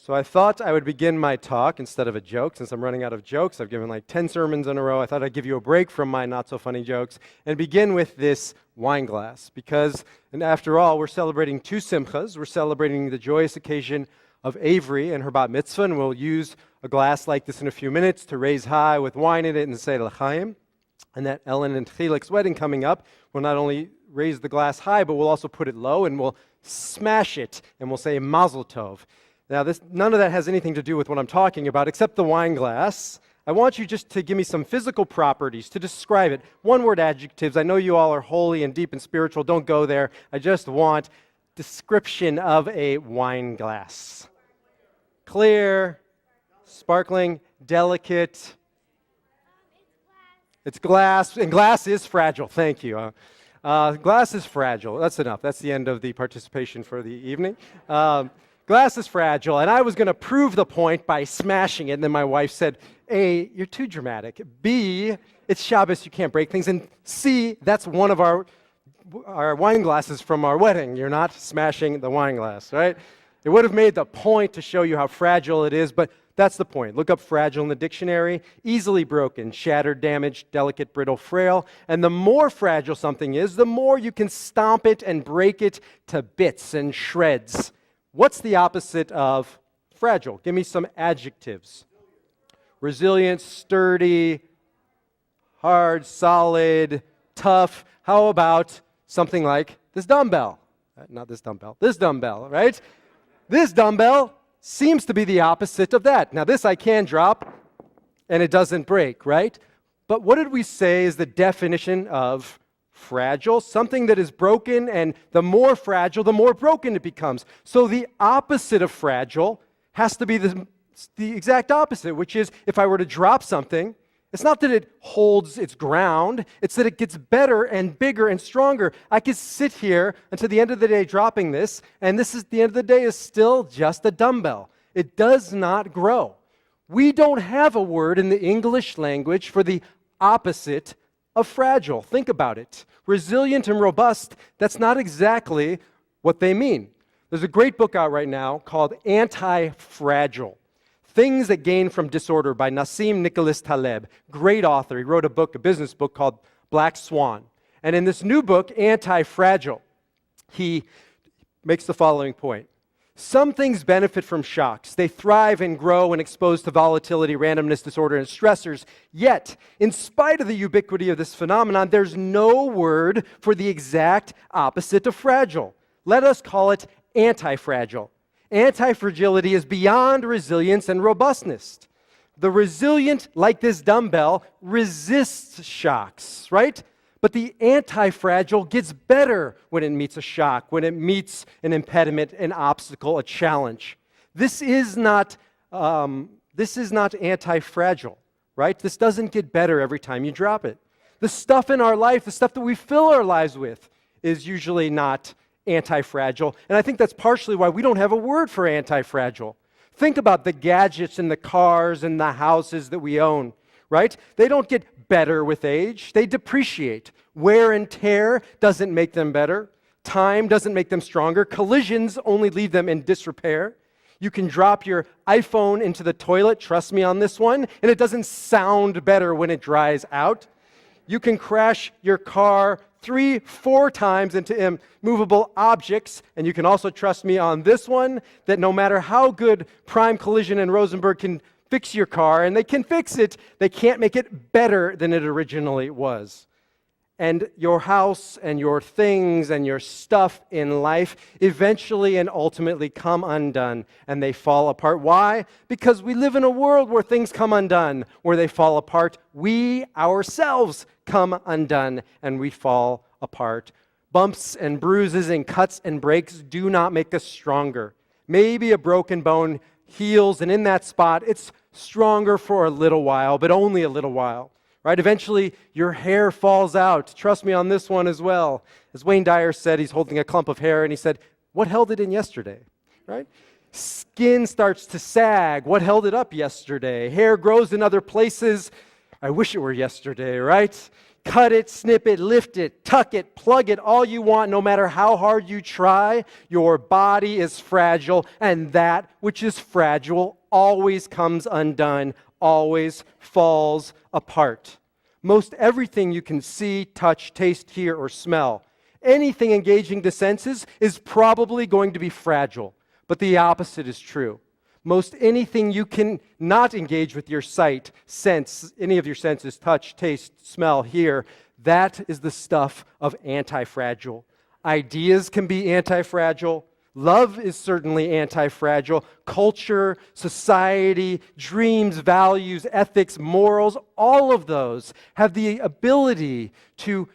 So I thought I would begin my talk instead of a joke. Since I'm running out of jokes, I've given like 10 sermons in a row. I thought I'd give you a break from my not-so-funny jokes and begin with this wine glass. Because, and after all, we're celebrating two simchas. We're celebrating the joyous occasion of Avery and her bat mitzvah, and we'll use a glass like this in a few minutes to raise high with wine in it and say l'chaim. And that Ellen and Chilik's wedding coming up will not only raise the glass high, but we'll also put it low and we'll smash it and we'll say mazel tov. Now, none of that has anything to do with what I'm talking about, except the wine glass. I want you just to give me some physical properties to describe it. One-word adjectives. I know you all are holy and deep and spiritual. Don't go there. I just want description of a wine glass. Clear, sparkling, delicate. It's glass, and glass is fragile. Thank you. Glass is fragile. That's enough. That's the end of the participation for the evening. Glass is fragile, and I was going to prove the point by smashing it, and then my wife said, A, you're too dramatic. B, it's Shabbos, you can't break things. And C, that's one of our wine glasses from our wedding. You're not smashing the wine glass, right? It would have made the point to show you how fragile it is, but that's the point. Look up fragile in the dictionary. Easily broken, shattered, damaged, delicate, brittle, frail. And the more fragile something is, the more you can stomp it and break it to bits and shreds. What's the opposite of fragile? Give me some adjectives. Resilient, sturdy, hard, solid, tough. How about something like this dumbbell? Not this dumbbell. This dumbbell, right? This dumbbell seems to be the opposite of that. Now, this I can drop, and it doesn't break, right? But what did we say is the definition of fragile? Something that is broken, and the more fragile, the more broken it becomes. So the opposite of fragile has to be the exact opposite, which is if I were to drop something, it's not that it holds its ground, it's that it gets better and bigger and stronger. I could sit here until the end of the day dropping this, and this is the end of the day is still just a dumbbell. It does not grow. We don't have a word in the English language for the opposite of fragile. Think about it. Resilient and robust, that's not exactly what they mean. There's a great book out right now called Anti-Fragile. Things That Gain from Disorder by Nassim Nicholas Taleb. Great author. He wrote a business book called Black Swan. And in this new book, Anti-Fragile, he makes the following point. Some things benefit from shocks. They thrive and grow when exposed to volatility, randomness, disorder, and stressors. Yet, in spite of the ubiquity of this phenomenon, there's no word for the exact opposite of fragile. Let us call it anti-fragile. Anti-fragility is beyond resilience and robustness. The resilient, like this dumbbell, resists shocks, right? But the anti-fragile gets better when it meets a shock, when it meets an impediment, an obstacle, a challenge. This is not anti-fragile, right? This doesn't get better every time you drop it. The stuff in our life, the stuff that we fill our lives with, is usually not anti-fragile. And I think that's partially why we don't have a word for anti-fragile. Think about the gadgets and the cars and the houses that we own, right? They don't get better with age. They depreciate. Wear and tear doesn't make them better. Time doesn't make them stronger. Collisions only leave them in disrepair. You can drop your iPhone into the toilet, trust me on this one, and it doesn't sound better when it dries out. You can crash your car 3-4 times into immovable objects, and you can also trust me on this one, that no matter how good Prime Collision and Rosenberg can fix your car, and they can fix it, they can't make it better than it originally was. And your house and your things and your stuff in life eventually and ultimately come undone, and they fall apart. Why? Because we live in a world where things come undone, where they fall apart. We ourselves come undone, and we fall apart. Bumps and bruises and cuts and breaks do not make us stronger. Maybe a broken bone heals, and in that spot, it's stronger for a little while, but only a little while, right? Eventually, your hair falls out. Trust me on this one as well. As Wayne Dyer said, he's holding a clump of hair, and he said, what held it in yesterday, right? Skin starts to sag. What held it up yesterday? Hair grows in other places. I wish it were yesterday, right? Cut it, snip it, lift it, tuck it, plug it, all you want, no matter how hard you try. Your body is fragile, and that which is fragile always comes undone, always falls apart. Most everything you can see, touch, taste, hear, or smell, anything engaging the senses is probably going to be fragile, but the opposite is true. Most anything you can not engage with your sight, sense, any of your senses, touch, taste, smell, hear, that is the stuff of anti-fragile. Ideas can be anti-fragile. Love is certainly anti-fragile. Culture, society, dreams, values, ethics, morals, all of those have the ability to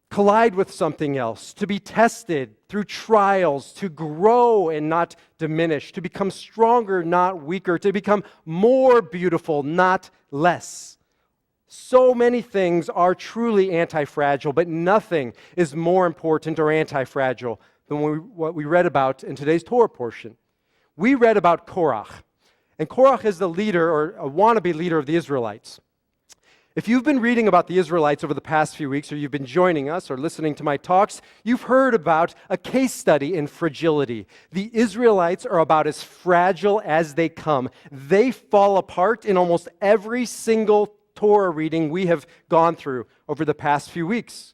collide with something else, to be tested through trials, to grow and not diminish, to become stronger, not weaker, to become more beautiful, not less. So many things are truly anti-fragile, but nothing is more important or anti-fragile than what we read about in today's Torah portion. We read about Korah, and Korah is the leader or a wannabe leader of the Israelites. If you've been reading about the Israelites over the past few weeks, or you've been joining us or listening to my talks, you've heard about a case study in fragility. The Israelites are about as fragile as they come. They fall apart in almost every single Torah reading we have gone through over the past few weeks.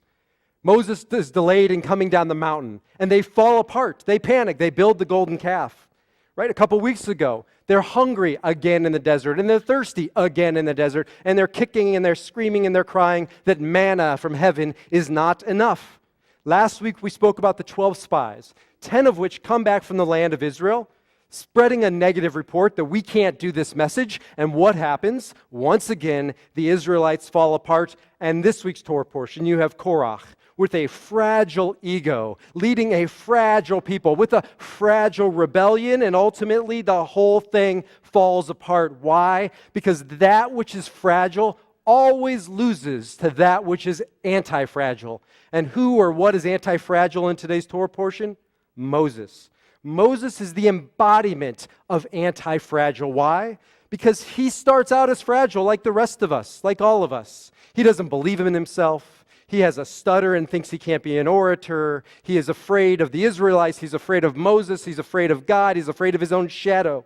Moses is delayed in coming down the mountain, and they fall apart. They panic. They build the golden calf. Right? A couple weeks ago, they're hungry again in the desert, and they're thirsty again in the desert, and they're kicking and they're screaming and they're crying that manna from heaven is not enough. Last week, we spoke about the 12 spies, 10 of which come back from the land of Israel, spreading a negative report that we can't do this message. And what happens? Once again, the Israelites fall apart. And this week's Torah portion, you have Korah with a fragile ego, leading a fragile people with a fragile rebellion, and ultimately the whole thing falls apart. Why? Because that which is fragile always loses to that which is anti-fragile. And who or what is anti-fragile in today's Torah portion? Moses. Moses is the embodiment of anti-fragile. Why? Because he starts out as fragile like the rest of us, like all of us. He doesn't believe in himself. He has a stutter and thinks he can't be an orator. He is afraid of the Israelites. He's afraid of Moses. He's afraid of God. He's afraid of his own shadow.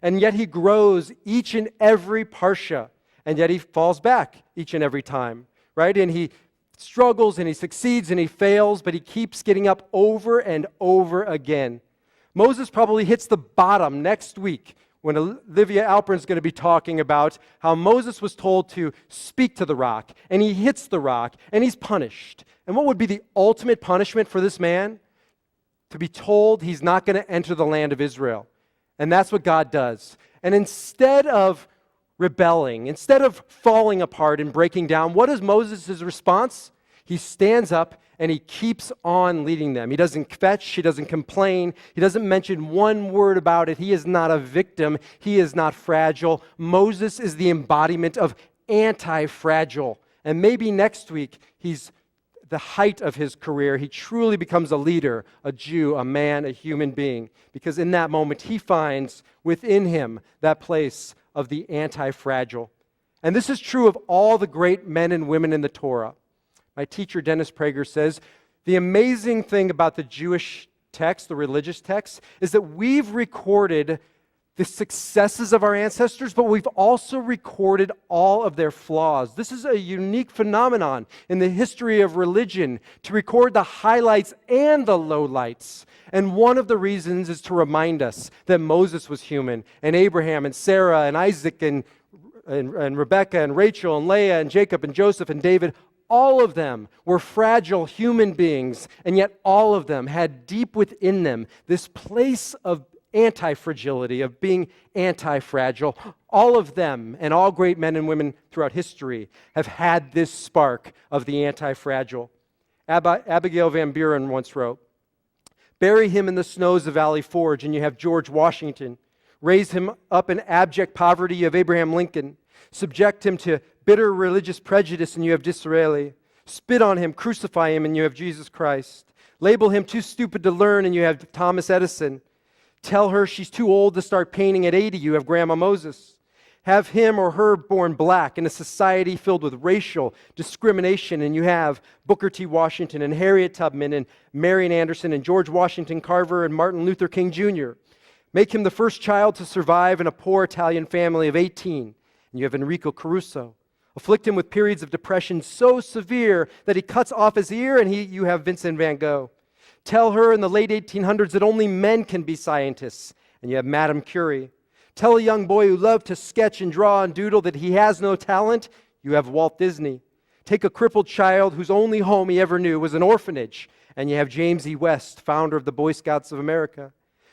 And yet he grows each and every parsha. And yet he falls back each and every time, right? And he struggles and he succeeds and he fails, but he keeps getting up over and over again. Moses probably hits the bottom next week when Olivia Alpern is going to be talking about how Moses was told to speak to the rock, and he hits the rock, and he's punished. And what would be the ultimate punishment for this man? To be told he's not going to enter the land of Israel. And that's what God does. And instead of rebelling, instead of falling apart and breaking down, what is Moses' response? He stands up and he keeps on leading them. He doesn't kvetch, he doesn't complain, he doesn't mention one word about it. He is not a victim, he is not fragile. Moses is the embodiment of anti-fragile. And maybe next week, he's the height of his career. He truly becomes a leader, a Jew, a man, a human being. Because in that moment, he finds within him that place of the anti-fragile. And this is true of all the great men and women in the Torah. My teacher, Dennis Prager, says, the amazing thing about the Jewish text, the religious text, is that we've recorded the successes of our ancestors, but we've also recorded all of their flaws. This is a unique phenomenon in the history of religion, to record the highlights and the lowlights. And one of the reasons is to remind us that Moses was human, and Abraham and Sarah and Isaac and Rebekah and Rachel and Leah and Jacob and Joseph and David, all of them were fragile human beings, and yet all of them had deep within them this place of anti-fragility, of being anti-fragile. All of them, and all great men and women throughout history, have had this spark of the anti-fragile. Abigail Van Buren once wrote, "Bury him in the snows of Valley Forge, and you have George Washington. Raise him up in abject poverty, you have Abraham Lincoln. Subject him to bitter religious prejudice, and you have Disraeli. Spit on him, crucify him, and you have Jesus Christ. Label him too stupid to learn, and you have Thomas Edison. Tell her she's too old to start painting at 80, you have Grandma Moses. Have him or her born black in a society filled with racial discrimination, and you have Booker T. Washington and Harriet Tubman and Marian Anderson and George Washington Carver and Martin Luther King Jr. Make him the first child to survive in a poor Italian family of 18, and you have Enrico Caruso. Afflict him with periods of depression so severe that he cuts off his ear, and you have Vincent van Gogh. Tell her in the late 1800s that only men can be scientists, and you have Madame Curie. Tell a young boy who loved to sketch and draw and doodle that he has no talent, you have Walt Disney. Take a crippled child whose only home he ever knew was an orphanage, and you have James E. West, founder of the Boy Scouts of America.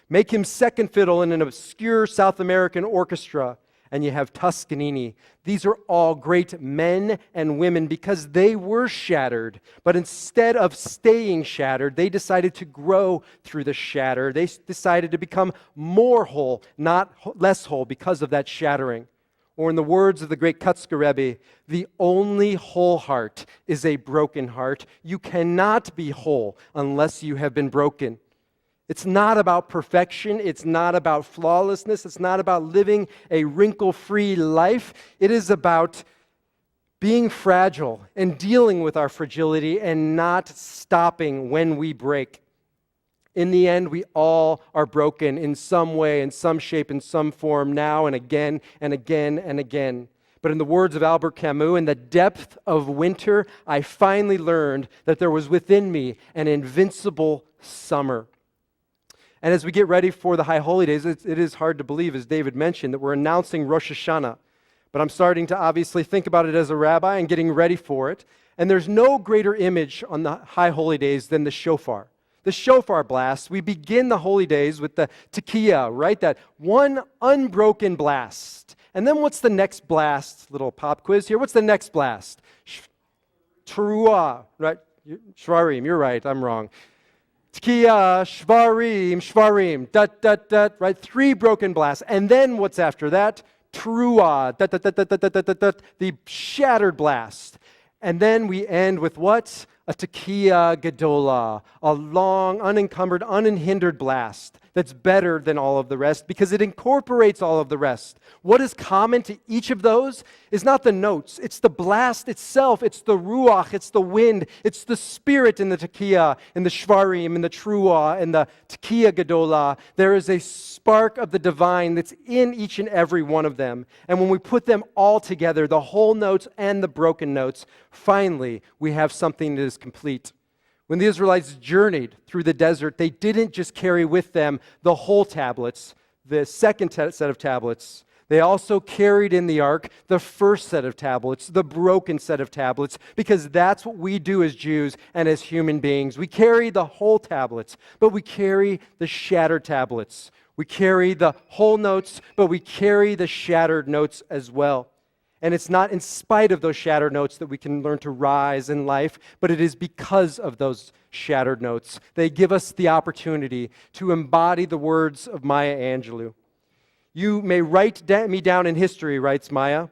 Make him second fiddle in an obscure South American orchestra, and you have Toscanini. These are all great men and women because they were shattered. But instead of staying shattered, they decided to grow through the shatter. They decided to become more whole, not less whole, because of that shattering. Or in the words of the great Kutzker Rebbe, the only whole heart is a broken heart. You cannot be whole unless you have been broken. It's not about perfection. It's not about flawlessness. It's not about living a wrinkle-free life. It is about being fragile and dealing with our fragility and not stopping when we break. In the end, we all are broken in some way, in some shape, in some form, now and again and again and again. But in the words of Albert Camus, in the depth of winter, I finally learned that there was within me an invincible summer. And as we get ready for the High Holy Days, it is hard to believe, as David mentioned, that we're announcing Rosh Hashanah. But I'm starting to obviously think about it as a rabbi and getting ready for it. And there's no greater image on the High Holy Days than the shofar. The shofar blast, we begin the holy days with the tekiah, right? That one unbroken blast. And then what's the next blast? Little pop quiz here. What's the next blast? Teruah, right? Shvarim, you're right, I'm wrong. Tekiah, shvarim, dut, right? 3 broken blasts. And then what's after that? Teruah, the shattered blast. And then we end with what? A tekiah gedolah, a long, unencumbered, unhindered blast that's better than all of the rest because it incorporates all of the rest. What is common to each of those is not the notes. It's the blast itself. It's the ruach. It's the wind. It's the spirit in the tekiah, in the shvarim, in the teruah, in the tekiah gedolah. There is a spark of the divine that's in each and every one of them. And when we put them all together, the whole notes and the broken notes, finally, we have something that is complete. When the Israelites journeyed through the desert, they didn't just carry with them the whole tablets, the second set of tablets. They also carried in the ark the first set of tablets, the broken set of tablets, because that's what we do as Jews and as human beings. We carry the whole tablets, but we carry the shattered tablets. We carry the whole notes, but we carry the shattered notes as well. And it's not in spite of those shattered notes that we can learn to rise in life, but it is because of those shattered notes. They give us the opportunity to embody the words of Maya Angelou. You may write me down in history, writes Maya,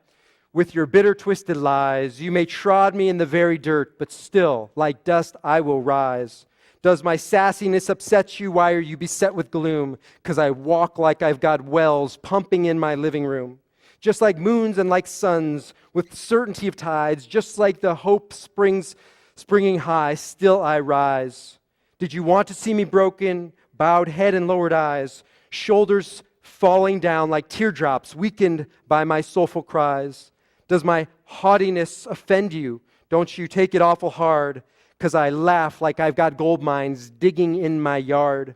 with your bitter, twisted lies. You may trod me in the very dirt, but still, like dust, I will rise. Does my sassiness upset you? Why are you beset with gloom? 'Cause I walk like I've got wells pumping in my living room. Just like moons and like suns, with certainty of tides, just like the hope springing high, still I rise. Did you want to see me broken, bowed head and lowered eyes, shoulders falling down like teardrops, weakened by my soulful cries? Does my haughtiness offend you? Don't you take it awful hard, 'cause I laugh like I've got gold mines digging in my yard.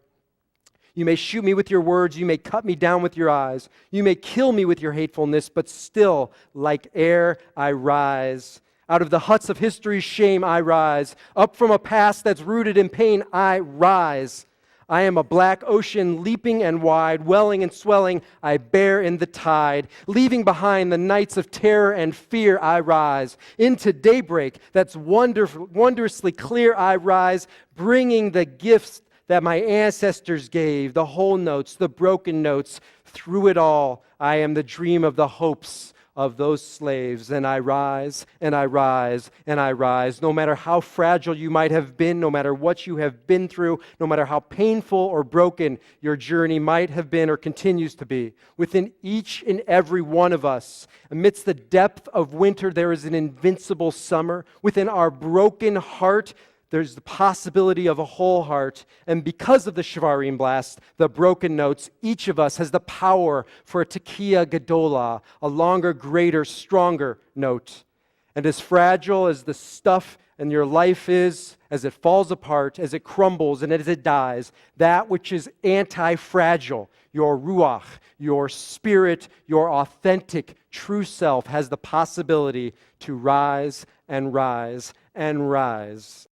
You may shoot me with your words, you may cut me down with your eyes, you may kill me with your hatefulness, but still, like air, I rise. Out of the huts of history's shame, I rise. Up from a past that's rooted in pain, I rise. I am a black ocean, leaping and wide, welling and swelling, I bear in the tide. Leaving behind the nights of terror and fear, I rise. Into daybreak that's wondrously clear, I rise, bringing the gifts that my ancestors gave, the whole notes, the broken notes. Through it all, I am the dream of the hopes of those slaves, and I rise, and I rise, and I rise. No matter how fragile you might have been, no matter what you have been through, no matter how painful or broken your journey might have been or continues to be, within each and every one of us, amidst the depth of winter, there is an invincible summer. Within our broken heart, there's the possibility of a whole heart. And because of the Shvarim blast, the broken notes, each of us has the power for a Tekiah Gedolah, a longer, greater, stronger note. And as fragile as the stuff in your life is, as it falls apart, as it crumbles, and as it dies, that which is anti-fragile, your Ruach, your spirit, your authentic, true self, has the possibility to rise and rise and rise.